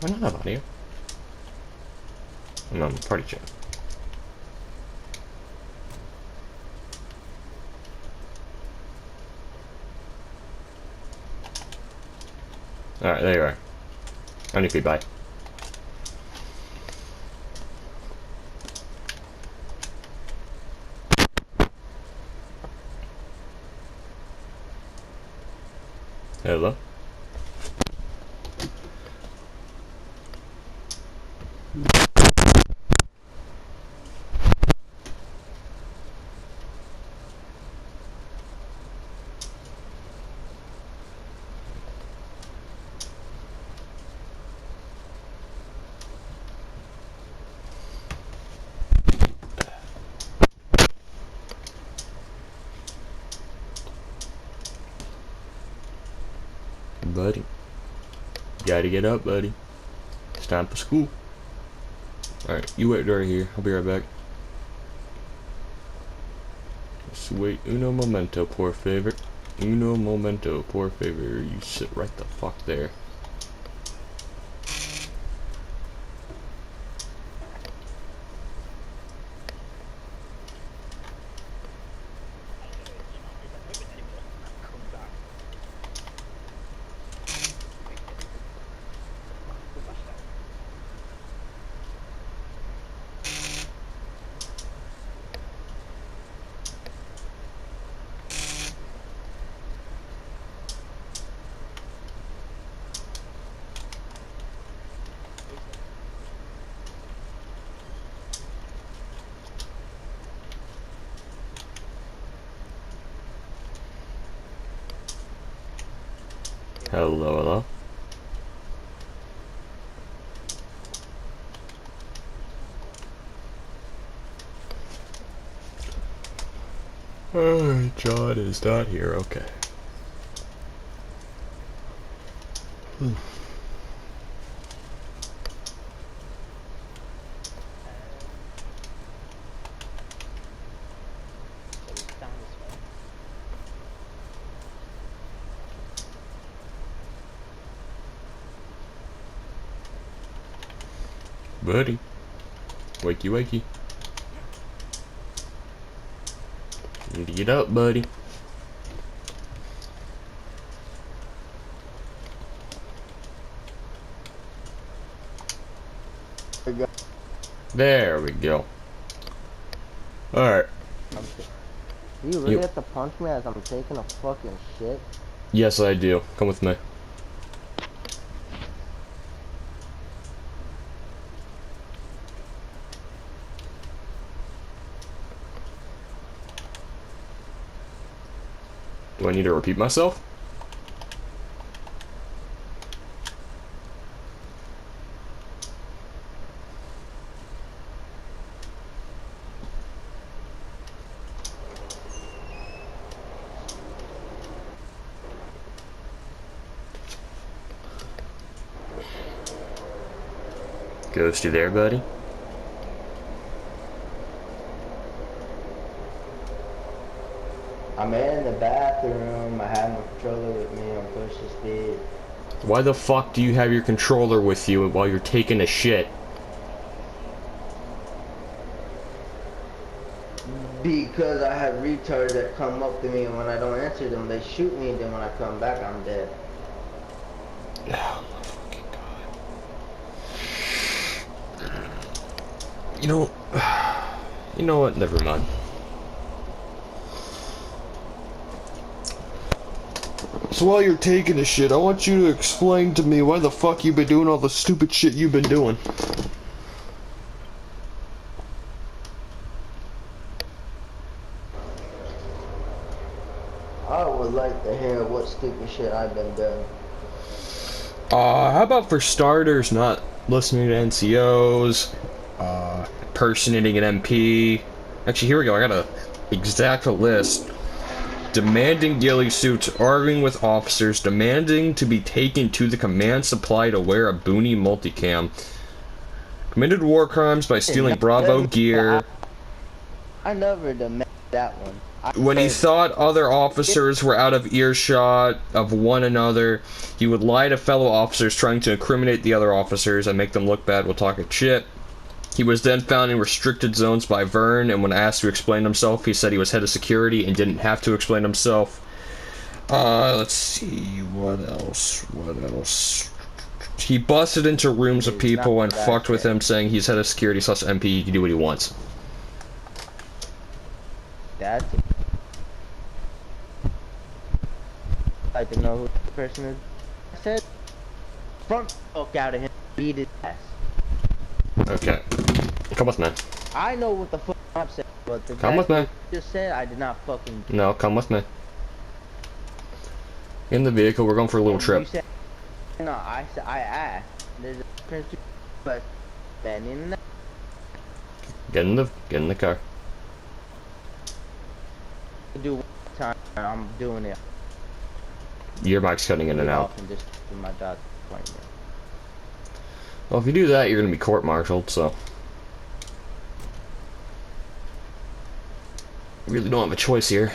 I don't have audio. I'm on party chat. Alright, there you are. On your feet, bye. Hello? Buddy. Gotta get up, buddy. It's time for school. Alright, you wait right here. I'll be right back. Just wait. Uno momento, por favor. Uno momento, por favor. You sit right the fuck there. Hello, hello. John is not here, okay. Buddy. Wakey wakey. You need to get up, buddy. There we go. Alright. You really have to punch me as I'm taking a fucking shit? Yes, I do. Come with me. Do I need to repeat myself? Ghost, you there, buddy? I'm in the bathroom. I have my controller with me on push to speed. Why the fuck do you have your controller with you while you're taking a shit? Because I have retards that come up to me, and when I don't answer them, they shoot me, and then when I come back, I'm dead. Oh my fucking god. You know what? Never mind. So while you're taking a shit, I want you to explain to me why the fuck you've been doing all the stupid shit you've been doing. I would like to hear what stupid shit I've been doing. How about for starters, not listening to NCOs, impersonating an MP. Actually, here we go. I got a exact list. Demanding ghillie suits, arguing with officers, demanding to be taken to the command supply to wear a boonie multicam. Committed war crimes by stealing Bravo gear. I never demanded that one. When he said, thought other officers were out of earshot of one another, he would lie to fellow officers, trying to incriminate the other officers and make them look bad while talking shit. He was then found in restricted zones by Vern, and when asked to explain himself, he said he was head of security and didn't have to explain himself. Let's see, what else? He busted into rooms of people and fucked with him, saying he's head of security / MP, he can do what he wants. that's it. I'd like to know who the person is. I said, front fuck out of him, beat his ass. Okay. Come with me. I know what the fuck I'm saying, but the Come with me. just said I did not fucking. No, come with me. In the vehicle, we're going for a little trip. You said, no, I said I asked. There's a difference, but bending that. Get in the car. Do one time, I'm doing it. Your mic's cutting in and out. And just do my job appointment. Well, if you do that, you're gonna be court-martialed, so. You really don't have a choice here.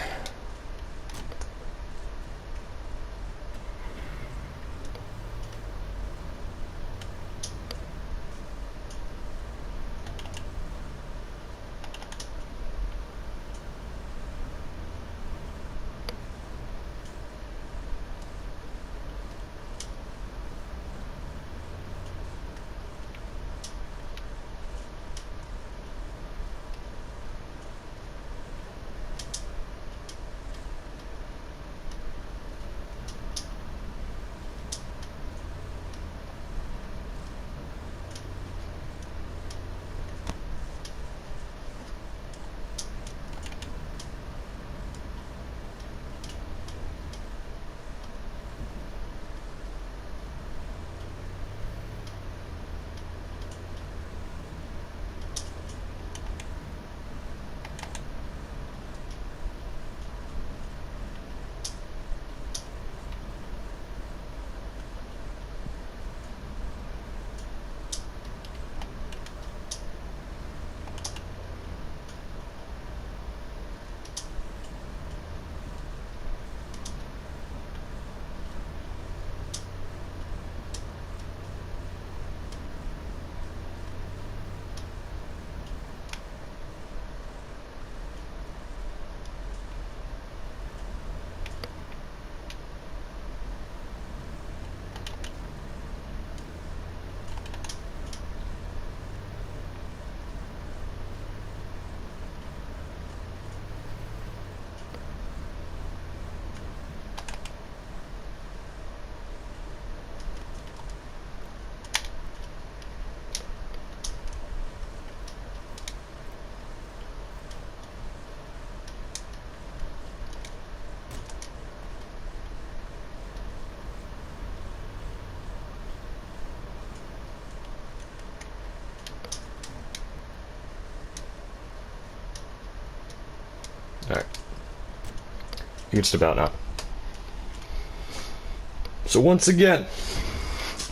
Alright. You can step out now. So once again,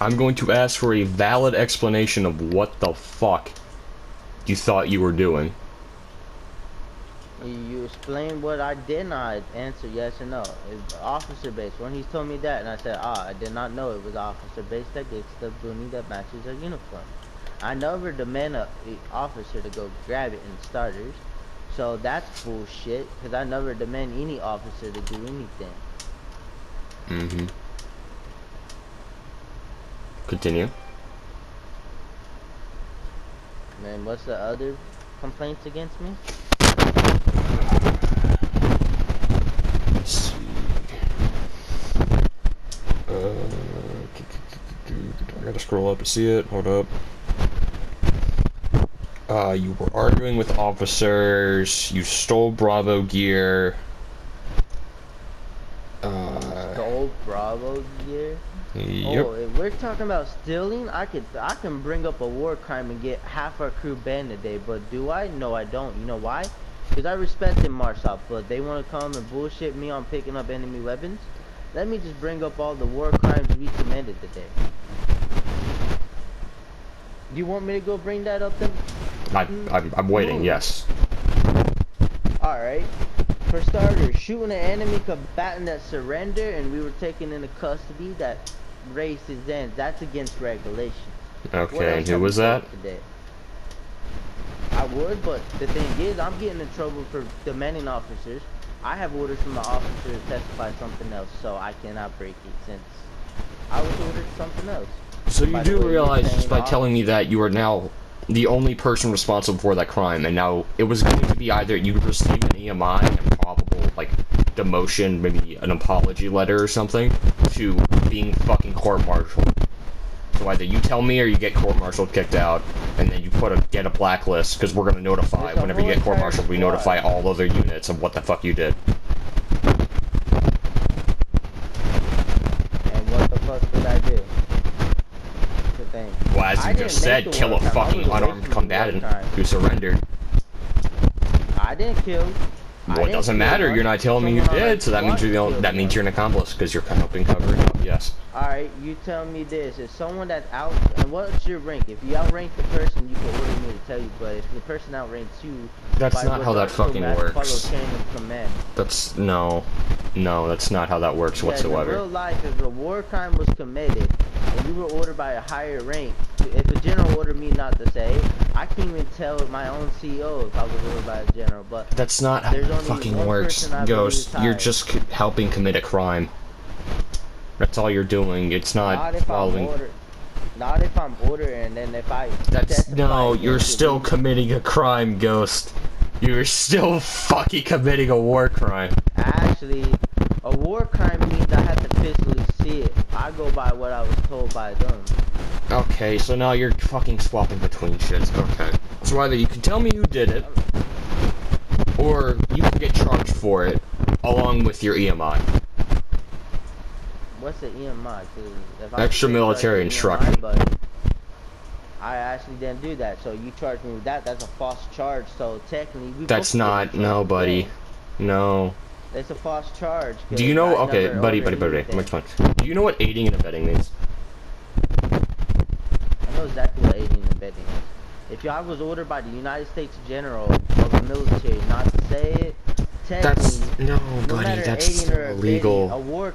I'm going to ask for a valid explanation of what the fuck you thought you were doing. You explained what I did not answer yes or no. It's officer based. When he told me that, and I said, I did not know it was officer based that gets the boonie that matches a uniform. I never demand a officer to go grab it in starters. So that's bullshit, because I never demand any officer to do anything. Mm-hmm. Continue. Man, what's the other complaints against me? Let's see. I gotta scroll up to see it. Hold up. You were arguing with officers. You stole Bravo gear. Stole Bravo gear? Yep. Oh, if we're talking about stealing, I can bring up a war crime and get half our crew banned today, but do I? No, I don't. You know why? Because I respect them, Marshal, but they want to come and bullshit me on picking up enemy weapons. Let me just bring up all the war crimes we committed today. Do you want me to go bring that up then? I'm waiting, yes. Alright. For starters, shooting an enemy combatant that surrendered and we were taken into custody that raised his ends. That's against regulations. What Okay, else and who have was you that? broke today? I would, but the thing is, I'm getting in trouble for demanding officers. I have orders from my officer to testify something else, so I cannot break it since I was ordered something else. So you By the do way, you're realize just saying by telling me that you are now the only person responsible for that crime, and now it was going to be either you receive an EMI and probable, like, demotion, maybe an apology letter or something, to being fucking court-martialed. So either you tell me or you get court-martialed, kicked out, and then you get a blacklist, because we're going to notify, There's a whenever you whole get court-martialed, we entire notify squad. all other units of what the fuck you did. And what the fuck did I do? The thing. Well, as I you just didn't make said, the kill a war crime. I fucking was away unarmed from the war combatant crime. who surrendered. I didn't kill. Well, it doesn't matter. You're not telling me you did, so that means you're an accomplice because you're helping cover it up. Yes. Alright, you tell me this. If someone that's out, and what's your rank? If you outrank the person, you can order me to tell you. But if the person outranks you, That's not how that fucking works. Follow chain of command. No, that's not how that works Yeah, whatsoever. in real life, if a war crime was committed and you were ordered by a higher rank, if a general ordered me not to say, I can't even tell my own CEO if I was ordered by a general. But That's not how there's it only fucking one works, person I believe Ghost. is You're higher. just helping commit a crime. That's all you're doing. It's Not not if I'm following. ordered. Not if I'm ordered, and then if I. That's no. testify You're against it, still committing a crime, Ghost. You're still fucking committing a war crime. Actually, a war crime means I have to physically see it. I go by what I was told by them. Okay, so now you're fucking swapping between shits. Okay. So either you can tell me who did it, or you can get charged for it, along with your EMI. What's the EMI? 'Cause if I Extra could military charge the EMI, instruction. but I actually didn't do that. So you charged me with that. That's a false charge. So technically, we That's both not. get in No, trouble. buddy. No. It's a false charge. Do you know? Okay, never buddy. ordered anything. Which one? Do you know what aiding and abetting means? I know exactly what aiding and abetting is. If I was ordered by the United States General of the military not to say it, That's technically, no, no buddy. matter That's aiding still or abetting, illegal. a war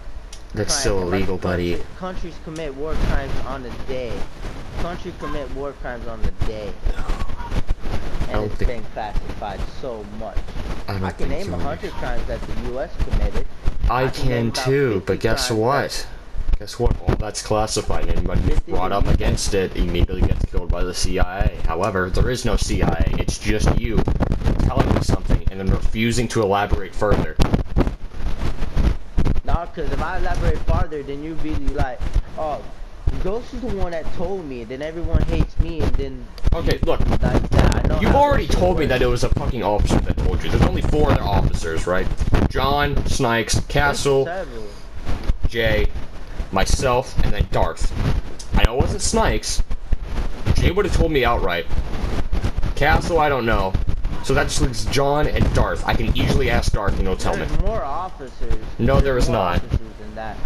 That's crime, still like illegal, buddy. Countries commit war crimes on the day. Countries commit war crimes on the day. And don't it's think- been classified so much. I don't I can think name you 100 crimes that the U.S. committed. I can name can about too, 50 but guess crimes what? Guess what? All that's classified. Anybody who's 50 brought up that you- against it immediately gets killed by the CIA. However, there is no CIA. It's just you telling me something and then refusing to elaborate further. No, because if I elaborate farther, then you'd be like, oh, Ghost is the one that told me, then everyone hates me, and then... Okay, look. Like that. I know You've how already this shit told me works. that it was a fucking officer that told you. There's only 4 other officers, right? John, Snikes, Castle, Several. Jay, myself, and then Darth. I know it wasn't Snikes. Jay would have told me outright. Castle, I don't know. So that just leaves John and Darth. I can easily ask Darth and he'll tell me. There's more officers. No, there There's is more not. officers than that.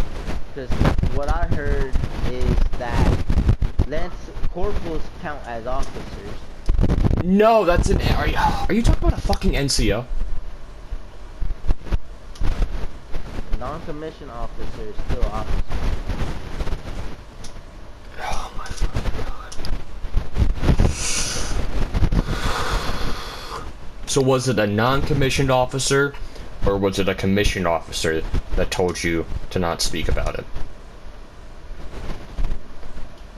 Because what I heard is that Lance Corporals count as officers. No, that's an. Are you talking about a fucking NCO? Non-commissioned officer is still officer. Oh my fucking god. So was it a non-commissioned officer, or was it a commissioned officer that told you to not speak about it?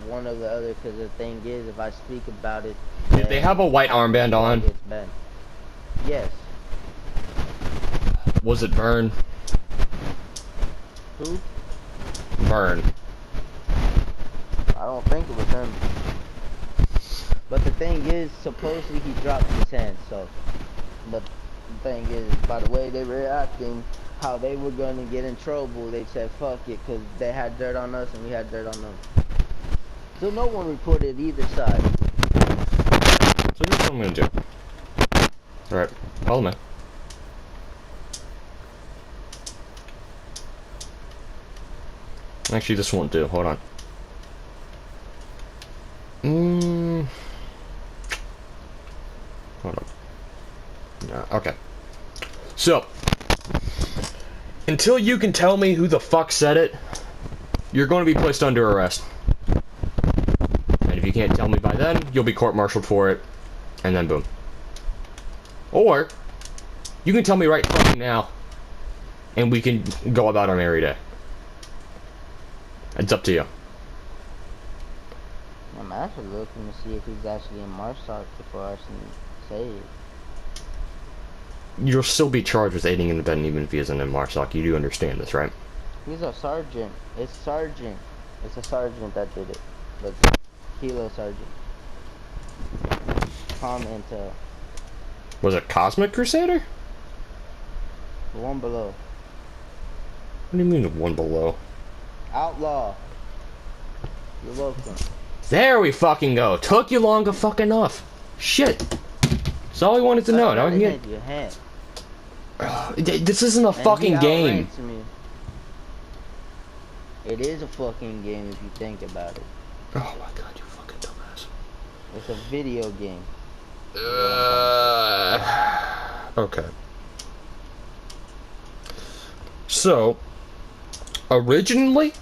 One or the other, because the thing is, if I speak about it... Did they have a white armband on? It's bad. Yes. Was it Vern? Who? Vern. I don't think it was him. But the thing is, supposedly he dropped his hand, so... But the thing is, by the way they were acting, how they were gonna get in trouble, they said fuck it, because they had dirt on us and we had dirt on them. So no one reported either side. So here's what I'm gonna do. Alright, follow me. Actually, this won't do. Hold on. Hold on. Okay. So, Until you can tell me who the fuck said it, you're going to be placed under arrest. And if you can't tell me by then, you'll be court-martialed for it, and then boom. Or, you can tell me right fucking now, and we can go about our merry day. It's up to you. I'm actually looking to see if he's actually in Marsoc before I can say it. You'll still be charged with aiding and abetting even if he isn't in MARSOC. You do understand this, right? He's a sergeant. It's sergeant. It's a sergeant that did it. Look, Kilo Sergeant. Calm intel. Was it Cosmic Crusader? The one below. What do you mean the one below? Outlaw. You're welcome. There we fucking go. Took you long enough. Shit. That's all we wanted to know. Now we can get... Your hand. This isn't a fucking game. Me. It is a fucking game if you think about it. Oh my god, you fucking dumbass. It's a video game. Okay. So, originally,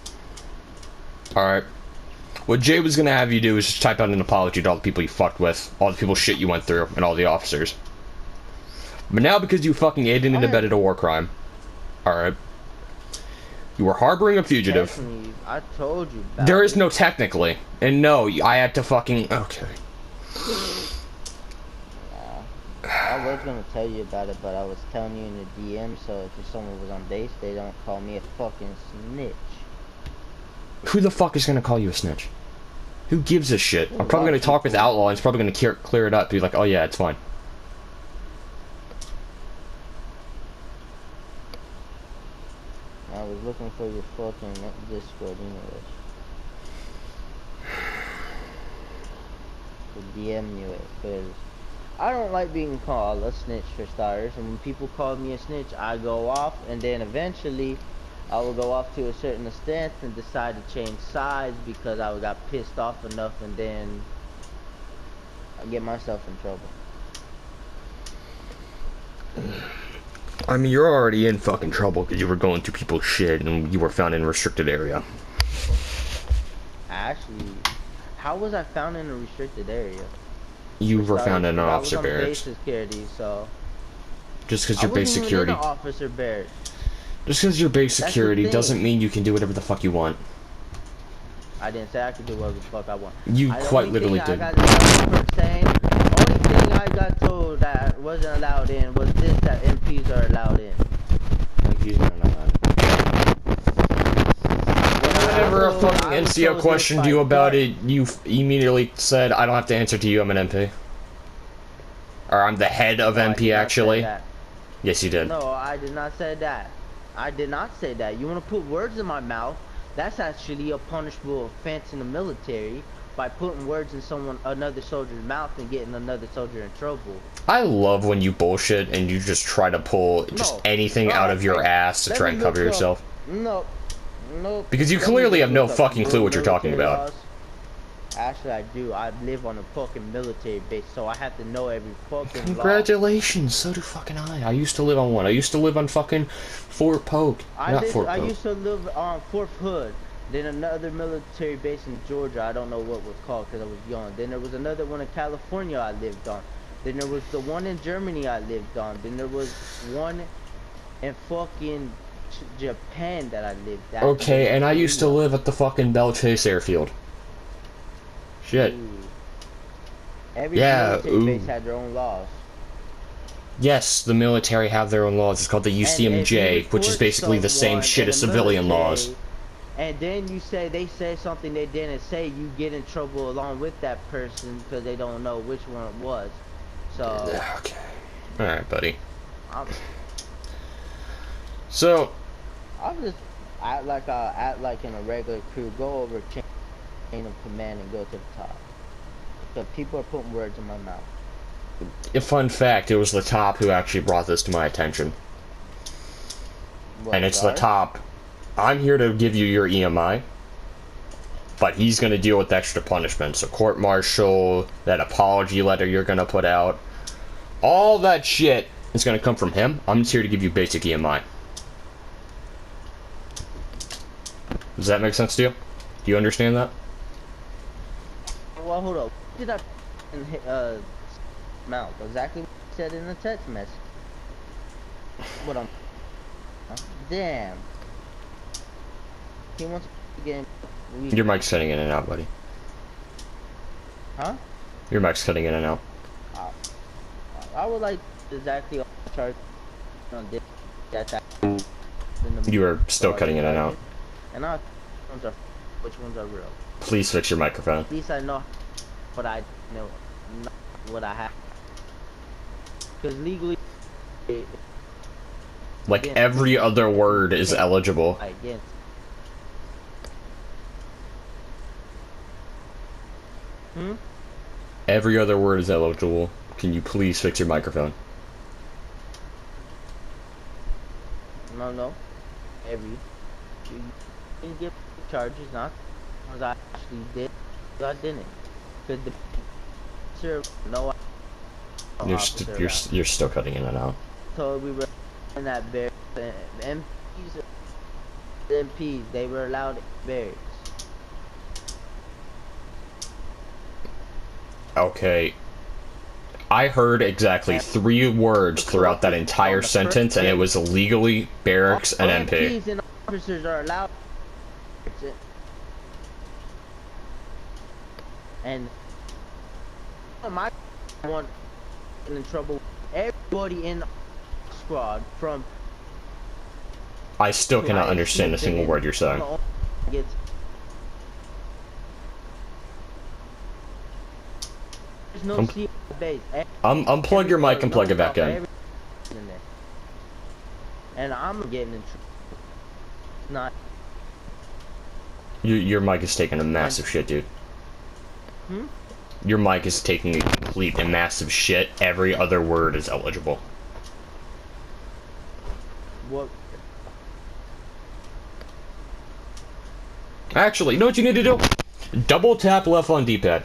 alright, what Jay was gonna have you do is just type out an apology to all the people you fucked with, all the people shit you went through, and all the officers. But now, because you fucking aided and abetted a war crime, alright, you were harboring a fugitive. I told you about There is no technically. And no, I had to fucking... Okay. I was gonna tell you about it, but I was telling you in the DM, so if someone was on base, they don't call me a fucking snitch. Who the fuck is gonna call you a snitch? Who gives a shit? I'm probably gonna talk with Outlaw, and it's probably gonna clear it up, be like, oh yeah, it's fine. I was looking for your fucking Discord anyways. To DM you it, because I don't like being called a snitch for starters, and when people call me a snitch, I go off, and then eventually I will go off to a certain extent and decide to change sides because I got pissed off enough, and then I get myself in trouble. I mean, you're already in fucking trouble because you were going through people's shit and you were found in a restricted area. Actually, how was I found in a restricted area? You were found in an officer barracks. Base security, so just because you're base security. Officer barracks. Just because you're base security doesn't mean you can do whatever the fuck you want. I didn't say I could do whatever the fuck I want. You quite literally did. Only thing I got told that wasn't allowed in was this, that MPs are allowed in. MPs are not allowed. Whenever a fucking NCO questioned you about it, you immediately said, I don't have to answer to you, I'm an MP. Or I'm the head of MP, actually. Yes, you did. No, I did not say that. I did not say that. You want to put words in my mouth? That's actually a punishable offense in the military by putting words in another soldier's mouth and getting another soldier in trouble. I love when you bullshit and you just try to pull just anything out of your ass to try and cover yourself. No. Because you clearly have no fucking clue what you're talking about. Actually, I do. I live on a fucking military base, so I have to know every fucking Congratulations, so do fucking I. I used to live on one. I used to live on fucking Fort Polk. I used to live on Fort Hood. Then another military base in Georgia. I don't know what was called because I was young. Then there was another one in California I lived on. Then there was the one in Germany I lived on. Then there was one in fucking Japan that I lived at. Okay, and I used to live at the fucking Bell Chase Airfield. Shit. Every military base had their own laws. Yes, the military have their own laws. It's called the UCMJ, which is basically the same shit as civilian laws. And then they say something they didn't say, you get in trouble along with that person because they don't know which one it was. So. Okay. All right, buddy. So. I'll just act like in a regular crew. Go over chain of command and go to the top. But people are putting words in my mouth. A fun fact, it was the top who actually brought this to my attention. And it's the top. I'm here to give you your EMI, but he's going to deal with extra punishment. So court-martial, that apology letter you're going to put out, all that shit is going to come from him. I'm just here to give you basic EMI. Does that make sense to you? Do you understand that? Well, hold up. Did I mouth exactly what you said in the text message? What I'm. Damn. He wants to get. Your mic's cutting in and out, buddy. Huh? Your mic's cutting in and out. I would like exactly charge on this. That. You are still cutting in and out. And I which ones are real. Please fix your microphone. At least I know what I know, not what I have. Because legally, Like again, every other word is eligible. again. Hmm? Every other word is eligible. Can you please fix your microphone? No. Every. You can get charges, not ones I actually did. I didn't. Because the sir, no. You're still cutting in and out. So we were in that bear. The MPs, they were allowed bears. Okay. I heard exactly 3 words throughout that entire sentence, and it was legally barracks and MP. MPs and officers are allowed. And my one in trouble. Everybody in the squad from. I still cannot understand a single word you're saying. Gets. There's no C base. Unplug your mic and plug it back in. And I'm getting in trouble. Not. Your mic is taking a massive shit, dude. Hmm? Your mic is taking a complete and massive shit. Every other word is eligible. What? Actually, you know what you need to do? Double tap left on D-pad.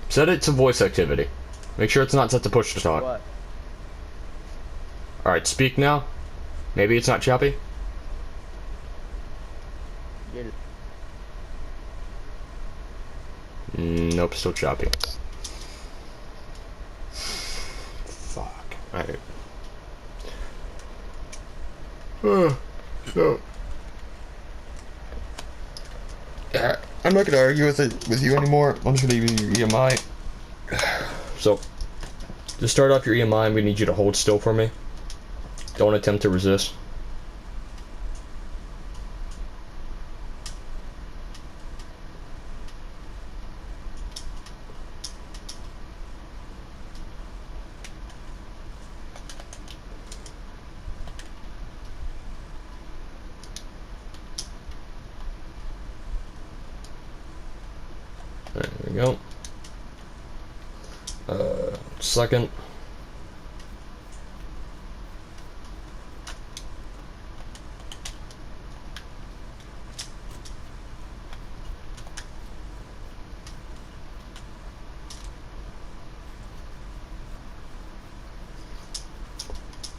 Set it to voice activity. Make sure it's not set to push to talk. What? Alright, speak now. Maybe it's not choppy. Nope, still choppy. Fuck. Alright. So. Yeah, I'm not gonna argue with you anymore. I'm just gonna give you your EMI. So, to start off your EMI, we need you to hold still for me. Don't attempt to resist. There we go. Second.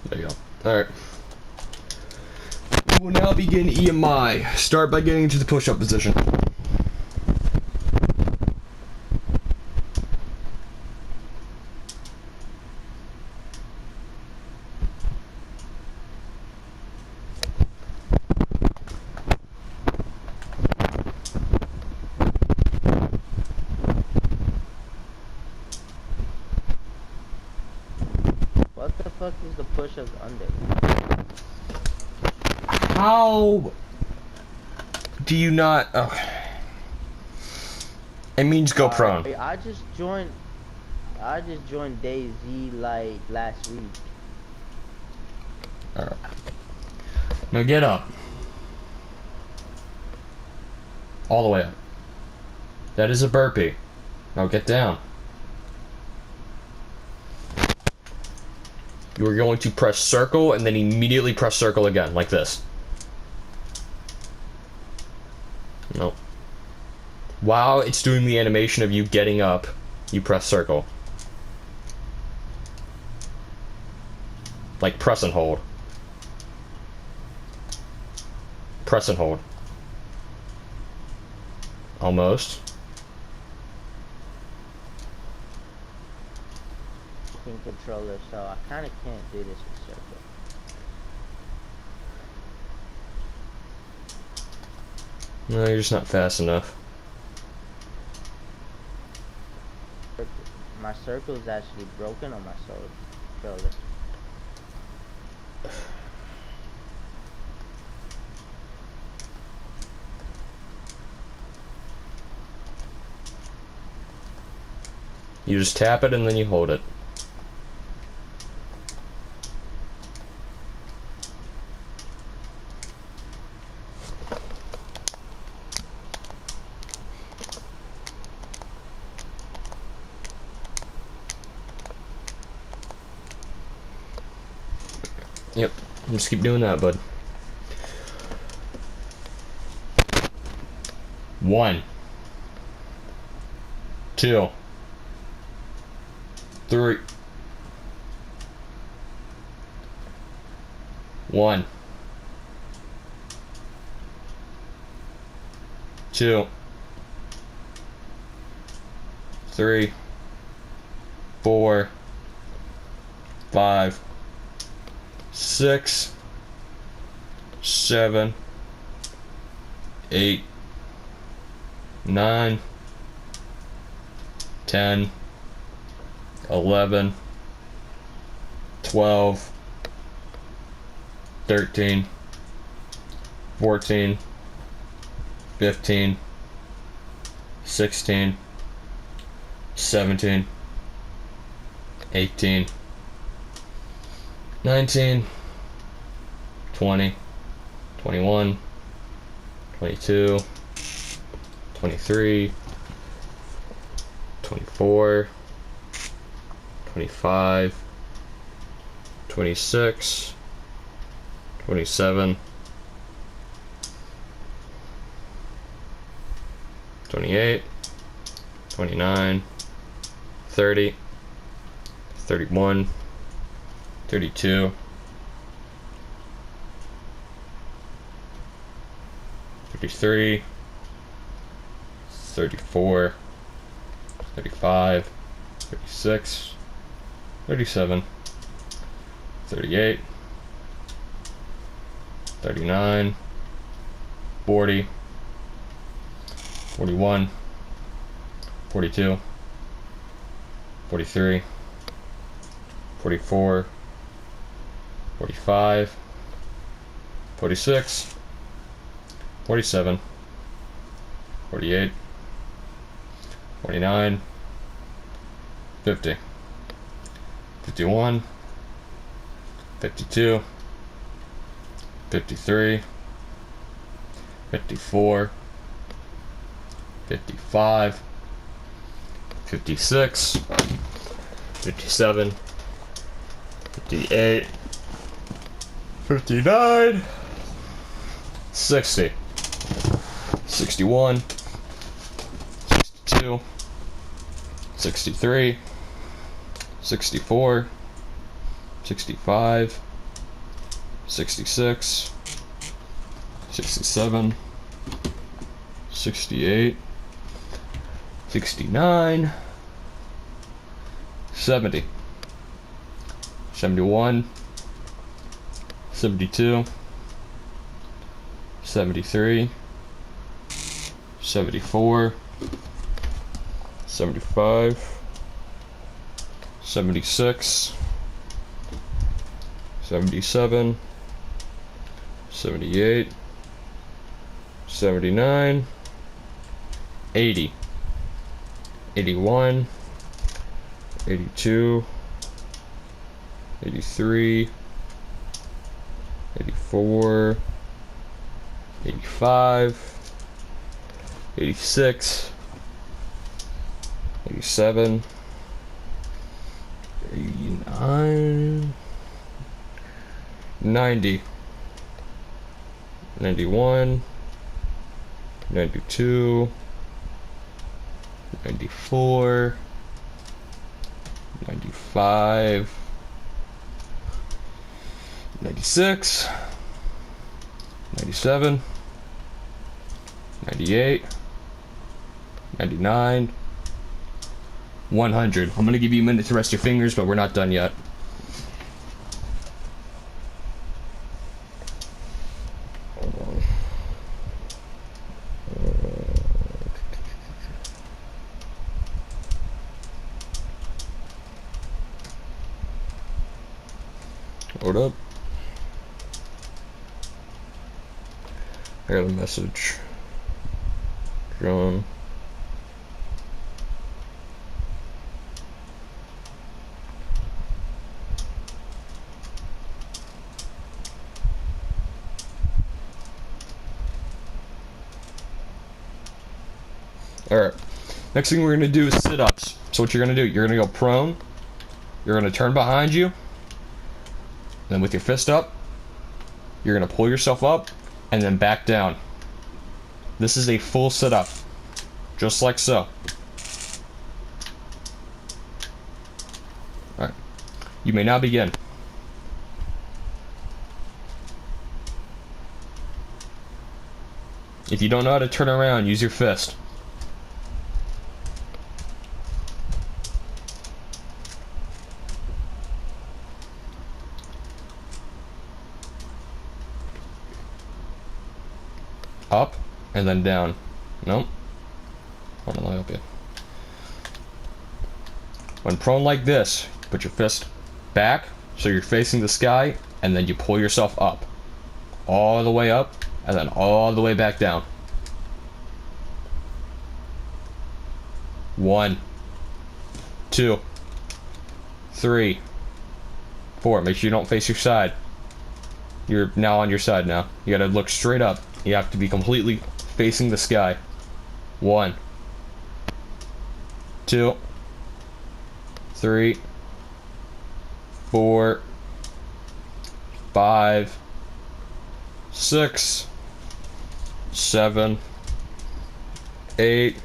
There you go. Alright. We will now begin EMI. Start by getting into the push-up position. What the fuck is the push-ups under? How do you not? Oh. It means go prone. I just joined DayZ like last week. Alright. Now get up. All the way up. That is a burpee. Now get down. You are going to press circle and then immediately press circle again, like this. Nope. While it's doing the animation of you getting up, You press circle. Like press and hold. Press and hold. Almost. King controller, so I kind of can't do this with circle. No, you're just not fast enough. My circle is actually broken on my controller. You just tap it and then you hold it. Yep, just keep doing that, bud. 1, 2, 3. 1, 2, 3, 4, 5, 6, 7, 8, 9, 10, 11, 12, 13, 14, 15, 16, 17, 18, 19, 20, 21, 22, 23, 24, 25, 26, 27, 28, 29, 30, 31, 32, 33, 34, 35, 36, 37, 38, 39, 40, 41, 42, 43, 44, 45, 46, 47, 48, 49, 50, 51, 52, 53, 54, 55, 56, 57, 58, 59, 60, 61, 62, 63, 64, 65, 66, 67, 68, 69, 70, 71, 72, 73, 74, 75, 76, 77, 78, 79, 80, 81, 82, 83, 84, 85, 86, 87, 89, 90, 91, 92, 94, 95, 96, 97, 98, 99, 100. I'm gonna give you a minute to rest your fingers, but we're not done yet. Hold up. I got a message. John. Alright. Next thing we're going to do is sit-ups. So what you're going to do, you're going to go prone. You're going to turn behind you. Then with your fist up, you're going to pull yourself up and then back down. This is a full sit-up. Just like so. Alright. You may now begin. If you don't know how to turn around, use your fist. Up and then down. Nope. Hold on, let me help you. When prone like this, put your fist back so you're facing the sky, and then you pull yourself up. All the way up, and then all the way back down. 1, 2, 3, 4. Make sure you don't face your side. You're now on your side now. You gotta look straight up. You have to be completely facing the sky. 1, 2, 3, 4, 5, 6, 7, 8,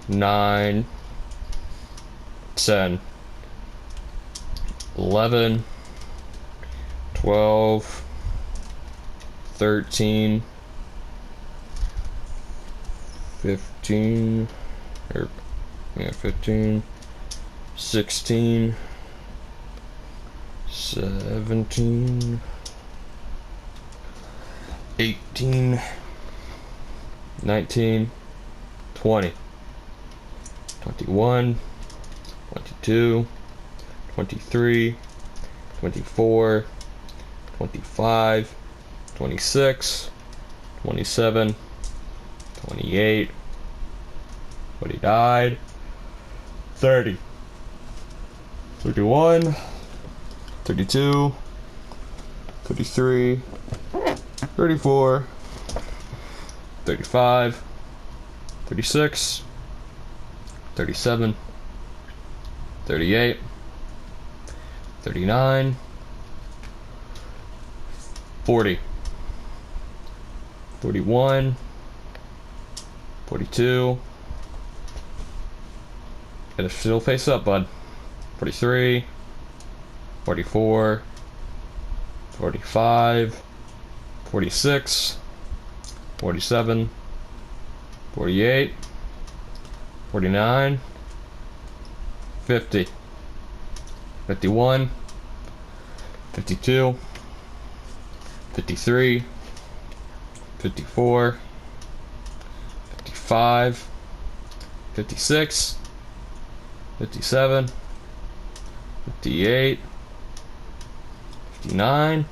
9, 10, 11, 12, 13, 15, 15, 16, 17, 18, 19, 20, 21, 22, 23, 24, 25, 26, 27, 28, 29, 30, 31, 32, 33, 34, 35, 36, 37, 38, 39, 40, 41, 42, gotta still face up, bud. 43, 44, 45, 46, 47, 48, 49, 50, 51, 52, 53, 54, 55, 56, 57, 58, 59,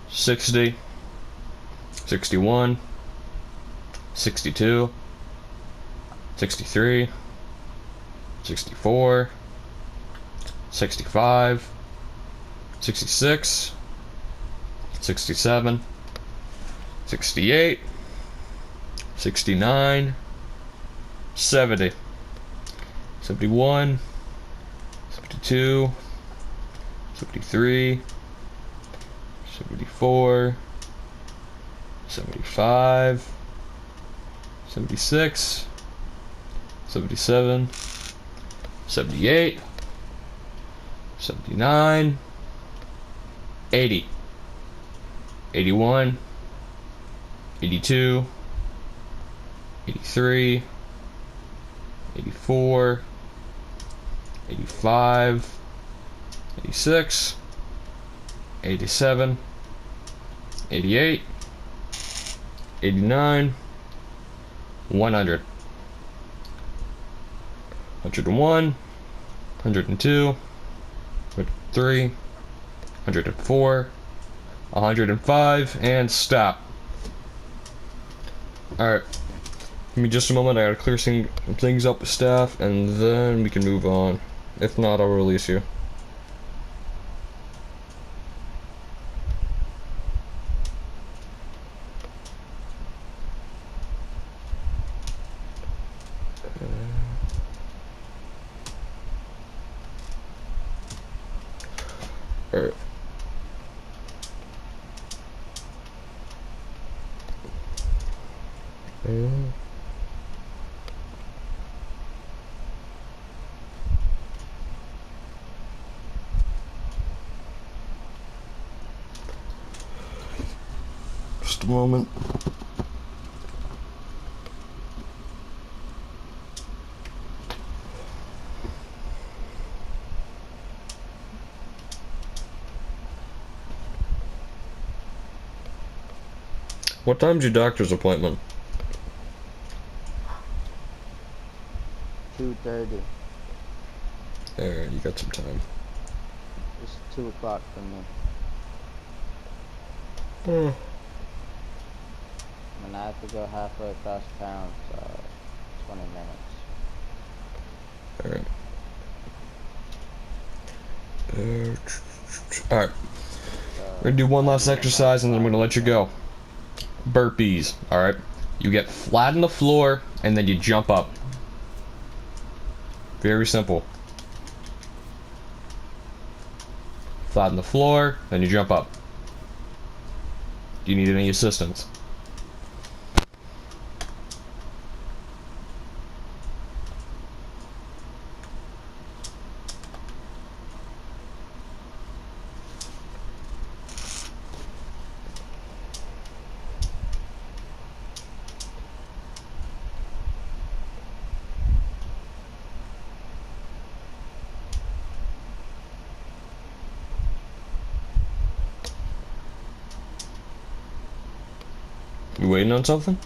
60, 61, 62, 63, 64, 65, 66, 67, 68, 69, 70, 71, 72, 73, 74, 75, 76, 77, 78, 79, 80, 81, 82, 83, 84, 85, 86, 87, 88, 89, 100, 101, 102, 103, 104, 105, and stop. Alright. Give me just a moment, I gotta clear things up with staff, and then we can move on. If not, I'll release you. Alright. Just a moment. What time's your doctor's appointment? 2:30. Alright, you got some time. It's 2 o'clock for me. And I have to go halfway across town, so 20 minutes. Alright. Alright. We're gonna do one last exercise and then I'm gonna let you go. Burpees, alright? You get flat on the floor and then you jump up. Very simple. Flat on the floor, then you jump up. Do you need any assistance? You waiting on something?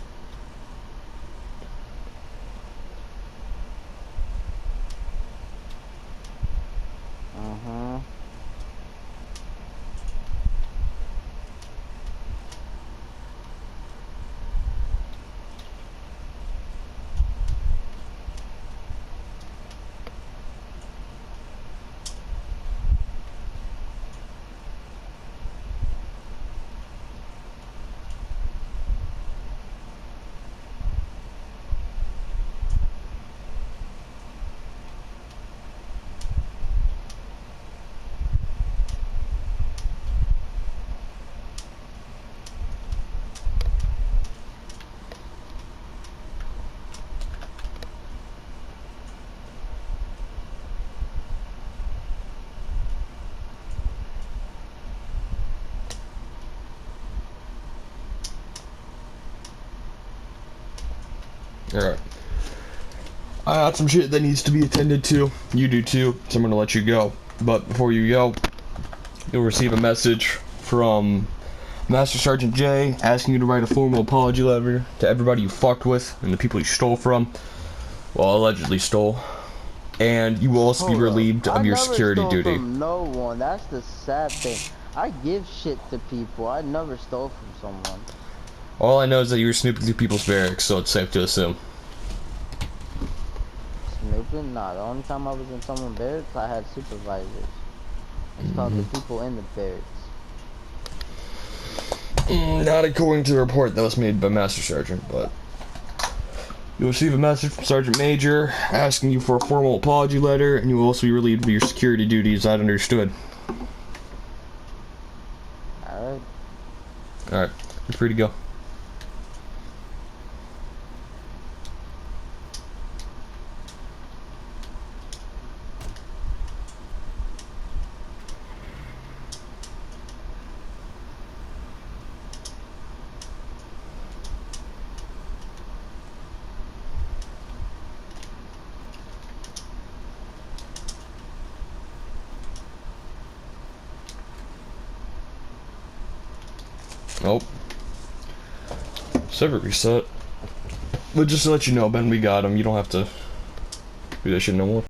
Alright. I got some shit that needs to be attended to. You do too, so I'm gonna let you go. But before you go, you'll receive a message from Master Sergeant J asking you to write a formal apology letter to everybody you fucked with and the people you stole from. Well, allegedly stole. And you will also be relieved of your security duty. From no one. That's the sad thing. I give shit to people. I never stole from someone. All I know is that you were snooping through people's barracks, so it's safe to assume. Snooping? Nah, the only time I was in someone's barracks, I had supervisors. It's called the people in the barracks. Not according to the report that was made by Master Sergeant, but you'll receive a message from Sergeant Major asking you for a formal apology letter, and you will also be relieved of your security duties. I'd understood. Alright. Alright, you're free to go. Nope. Server reset. But just to let you know, Ben, we got him. You don't have to do that shit no more.